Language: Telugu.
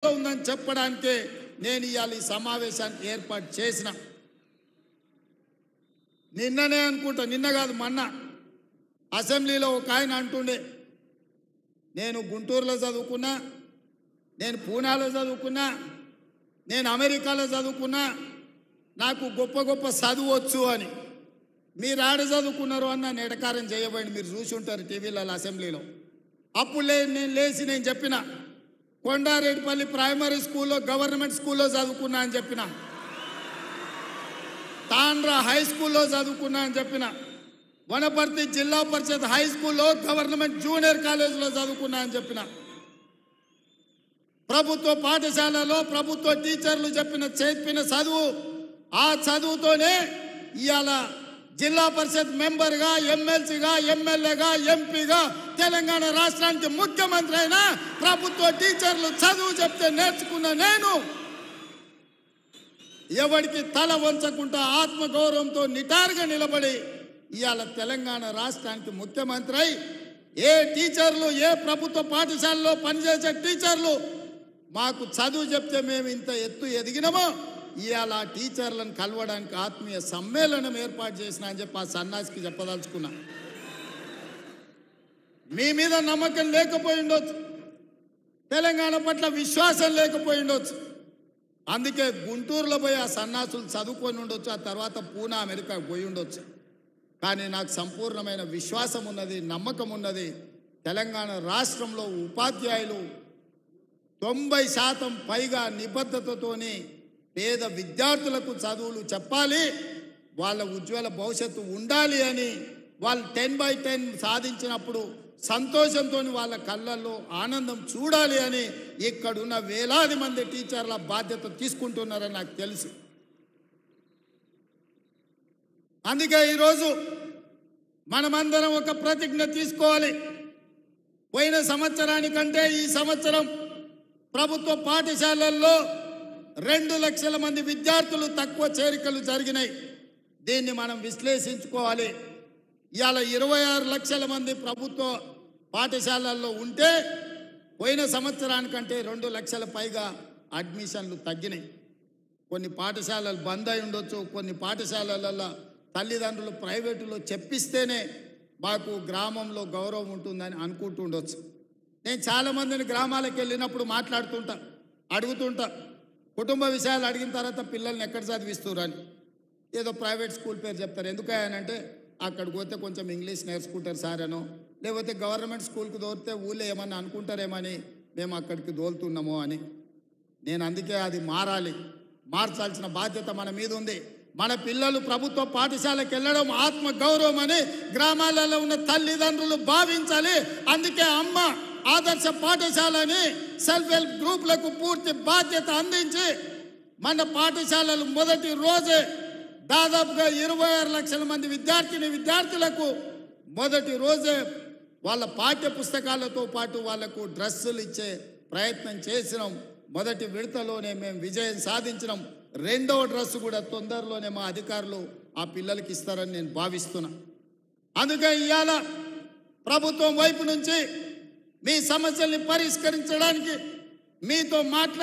ఉందని చెప్పడానికే నేను ఇవాళ ఈ సమావేశాన్ని ఏర్పాటు చేసిన. నిన్ననే అనుకుంటా, నిన్న కాదు మొన్న అసెంబ్లీలో ఒక ఆయన అంటుండే, నేను గుంటూరులో చదువుకున్నా, నేను పూనాలో చదువుకున్నా, నేను అమెరికాలో చదువుకున్నా, నాకు గొప్ప గొప్ప చదువు వచ్చు అని. మీరు ఆడ చదువుకున్నారు అని నన్ను ఎడకారం చేయబడి మీరు చూసి ఉంటారు టీవీలలో అసెంబ్లీలో. అప్పుడు నేను లేచి నేను చెప్పిన, కొండారెడ్డిపల్లి ప్రైమరీ స్కూల్లో గవర్నమెంట్ స్కూల్లో చదువుకున్నా అని చెప్పిన, తాండ్రా హై స్కూల్లో చదువుకున్నా అని చెప్పిన, వనపర్తి జిల్లా పరిషత్ హై స్కూల్లో గవర్నమెంట్ జూనియర్ కాలేజీలో చదువుకున్నా అని చెప్పిన, ప్రభుత్వ పాఠశాలలో ప్రభుత్వ టీచర్లు చెప్పిన చదువు, ఆ చదువుతోనే ఇవాళ జిల్లా పరిషత్ మెంబర్గా, ఎమ్మెల్సీగా, ఎమ్మెల్యేగా, ఎంపీగా తెలంగాణ రాష్ట్రానికి ముఖ్యమంత్రి అయిన ప్రభుత్వ టీచర్లు చదువు చెప్తే నేర్చుకున్న నేను ఎవరికి తల వంచకుండా ఆత్మగౌరవంతో నిటారుగా నిలబడి ఇవాళ తెలంగాణ రాష్ట్రానికి ముఖ్యమంత్రి అయి ఏ టీచర్లు, ఏ ప్రభుత్వ పాఠశాలలో పనిచేసే టీచర్లు మాకు చదువు చెప్తే మేము ఇంత ఎత్తు ఎదిగినామో ఇవాళ టీచర్లను కలవడానికి ఆత్మీయ సమ్మేళనం ఏర్పాటు చేసిన అని చెప్పి ఆ సన్నాసికి చెప్పదలుచుకున్నా. మీ మీద నమ్మకం లేకపోయి ఉండొచ్చు, తెలంగాణ పట్ల విశ్వాసం లేకపోయి ఉండొచ్చు, అందుకే గుంటూరులో పోయి ఆ సన్నాసులు చదువుకొని ఉండొచ్చు, ఆ తర్వాత పూనా అమెరికాకు పోయి ఉండొచ్చు. కానీ నాకు సంపూర్ణమైన విశ్వాసం ఉన్నది, నమ్మకం ఉన్నది. తెలంగాణ రాష్ట్రంలో ఉపాధ్యాయులు 90% పైగా నిబద్ధతతోని పేద విద్యార్థులకు చదువులు చెప్పాలి, వాళ్ళ ఉజ్వల భవిష్యత్తు ఉండాలి అని వాళ్ళు 10/10 సాధించినప్పుడు సంతోషంతో వాళ్ళ కళ్ళల్లో ఆనందం చూడాలి అని ఇక్కడున్న వేలాది మంది టీచర్ల బాధ్యత తీసుకుంటున్నారని నాకు తెలుసు. అందుకే ఈరోజు మనమందరం ఒక ప్రతిజ్ఞ తీసుకోవాలి. పోయిన సంవత్సరానికంటే ఈ సంవత్సరం ప్రభుత్వ పాఠశాలల్లో 2 లక్షల మంది విద్యార్థులు తక్కువ చేరికలు జరిగినాయి. దీన్ని మనం విశ్లేషించుకోవాలి. ఇవాళ 26 లక్షల మంది ప్రభుత్వ పాఠశాలల్లో ఉంటే పోయిన సంవత్సరానికంటే 2 లక్షల పైగా అడ్మిషన్లు తగ్గినాయి. కొన్ని పాఠశాలలు బంద్ అయి ఉండొచ్చు, కొన్ని పాఠశాలలలో తల్లిదండ్రులు ప్రైవేటులో చెప్పిస్తేనే మాకు గ్రామంలో గౌరవం ఉంటుందని అనుకుంటూ ఉండొచ్చు. నేను చాలామందిని గ్రామాలకు వెళ్ళినప్పుడు మాట్లాడుతుంటా, అడుగుతుంటా, కుటుంబ విషయాలు అడిగిన తర్వాత పిల్లల్ని ఎక్కడ చదివిస్తున్నారు అని. ఏదో ప్రైవేట్ స్కూల్ పేరు చెప్తారు. ఎందుకంటే అక్కడికి పోతే కొంచెం ఇంగ్లీష్ నేర్చుకుంటారు సార్ అనో, లేకపోతే గవర్నమెంట్ స్కూల్కి దోరితే ఊళ్ళో ఏమన్నా అనుకుంటారేమని మేము అక్కడికి దోలుతున్నామో అని. నేను అందుకే అది మారాలి, మార్చాల్సిన బాధ్యత మన మీద ఉంది. మన పిల్లలు ప్రభుత్వ పాఠశాలకు వెళ్ళడం ఆత్మ గౌరవం అని గ్రామాలలో ఉన్న తల్లిదండ్రులు భావించాలి. అందుకే అమ్మ ఆదర్శ పాఠశాలని సెల్ఫ్ హెల్ప్ గ్రూపులకు పూర్తి బాధ్యత అందించి మన పాఠశాలలు మొదటి రోజే దాదాపుగా 26 లక్షల మంది విద్యార్థులకు మొదటి రోజే వాళ్ళ పాఠ్య పుస్తకాలతో పాటు వాళ్లకు డ్రెస్సులు ఇచ్చే ప్రయత్నం చేసినాం. మొదటి విడతలోనే మేము విజయం సాధించినాం. రెండవ డ్రెస్సు కూడా తొందరలోనే మా అధికారులు ఆ పిల్లలకి ఇస్తారని నేను భావిస్తున్నా. అందుకే ఇవాళ ప్రభుత్వం వైపు నుంచి మీ సమస్యల్ని పరిష్కరించడానికి మీతో